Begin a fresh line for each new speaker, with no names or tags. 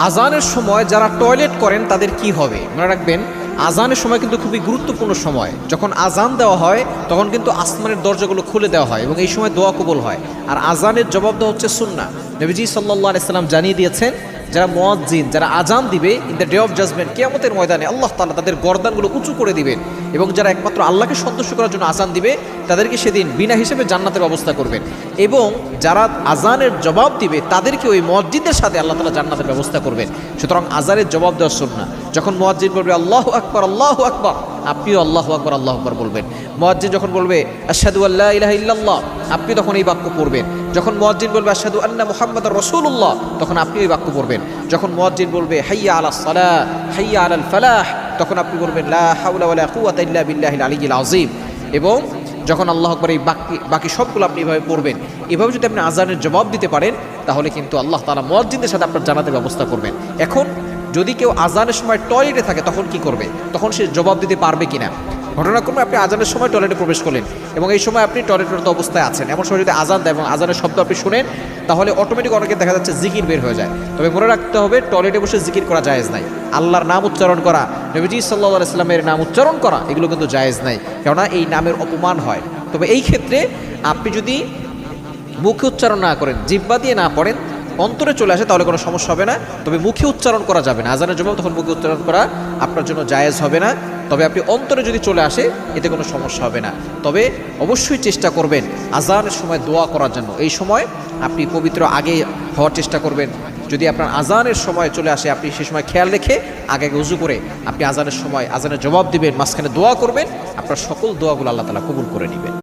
আজানের সময় যারা টয়লেট করেন তাদের কি হবে? মনে রাখবেন, আজানের সময় কিন্তু খুবই গুরুত্বপূর্ণ সময়। যখন আজান দেওয়া হয় তখন কিন্তু আসমানের দরজাগুলো খুলে দেওয়া হয় এবং এই সময় দোয়া কবুল হয়। আর আজানের জবাব দেওয়া হচ্ছে সুন্নাহ। নবীজি সাল্লাল্লাহু আলাইহি সাল্লাম জানিয়ে দিয়েছেন, যারা মুয়াজ্জিন, যারা আজান দিবে in the day of judgement, কিয়ামতের ময়দানে আল্লাহ তাআলা তাদের গর্দানগুলো উঁচু করে দিবেন এবং যারা একমাত্র আল্লাহকে সন্তুষ্ট করার জন্য আজান দিবে তাদেরকে সেদিন বিনা হিসেবে জান্নাতের ব্যবস্থা করবেন। এবং যারা আজানের জবাব দিবে তাদেরকে ওই মুয়াজ্জিনদের সাথে আল্লাহ তাআলা জান্নাতের ব্যবস্থা করবেন। সুতরাং আজানের জবাব দেওয়া সুন্নাহ। যখন মুয়াজ্জিন বলবে আল্লাহু আকবার, আল্লাহু আকবার, আপনিও আল্লাহু আকবার, আল্লাহু আকবার বলবেন। মুয়াজ্জিন যখন বলবে আশহাদু আল্লা ইলাহা ইল্লাল্লাহ, আপনি তখন এই বাক্য পড়বেন। যখন মুয়াজ্জিন বলবে আশহাদু আন্না মুহাম্মাদুর রাসূলুল্লাহ, তখন আপনি এই বাক্য পড়বেন। যখন মুয়াজ্জিন বলবে হাইয়া আলাস সালাহ, হাইয়া আলাল ফালাহ, তখন আপনি বলবেন লা হাওলা ওয়ালা কুওয়াতা ইল্লা বিল্লাহিল আলিয়্যিল আযীম। এবং যখন আল্লাহু আকবার, এই বাকি সবগুলো আপনি এভাবে পড়বেন। এভাবে যদি আপনি আজানের জবাব দিতে পারেন তাহলে কিন্তু আল্লাহ তাআলা মুয়াজ্জিনদের সাথে আপনার জান্নাতের ব্যবস্থা করবেন। এখন যদি কেউ আজানের সময় টয়লেটে থাকে তখন কি করবে? তখন সে জবাব দিতে পারবে কিনা? ঘটনাক্রমে আপনি আজানের সময় টয়লেটে প্রবেশ করলেন এবং এই সময় আপনি টয়লেটরত অবস্থায় আছেন, এমন সময় যদি আজান দেয় এবং আজানের শব্দ আপনি শুনেন তাহলে অটোমেটিক অনেকে দেখা যাচ্ছে জিকির বের হয়ে যায়। তবে মনে রাখতে হবে, টয়লেটে বসে জিকির করা জায়েজ নাই। আল্লাহর নাম উচ্চারণ করা, নবীজি সাল্লাল্লাহু আলাইহি সাল্লামের নাম উচ্চারণ করা, এগুলো কিন্তু জায়েজ নাই, কেননা এই নামের অপমান হয়। তবে এই ক্ষেত্রে আপনি যদি মুখে উচ্চারণ না করেন, জিহ্বা দিয়ে না পড়েন, অন্তরে চলে আসে তাহলে কোনো সমস্যা হবে না। তবে মুখে উচ্চারণ করা যাবে না। আজানের জবাব তখন মুখে উচ্চারণ করা আপনার জন্য জায়েজ হবে না। তবে আপনি অন্তরে যদি চলে আসে এতে কোনো সমস্যা হবে না। তবে অবশ্যই চেষ্টা করবেন আজানের সময় দোয়া করার জন্য। এই সময় আপনি পবিত্র আগে হওয়ার চেষ্টা করবেন। যদি আপনার আজানের সময় চলে আসে আপনি সে সময় খেয়াল রেখে আগে উজু করে আপনি আজানের সময় আজানের জবাব দিবেন, মাঝখানে দোয়া করবেন, আপনার সকল দোয়াগুলো আল্লাহ তাআলা কবুল করে নেবেন।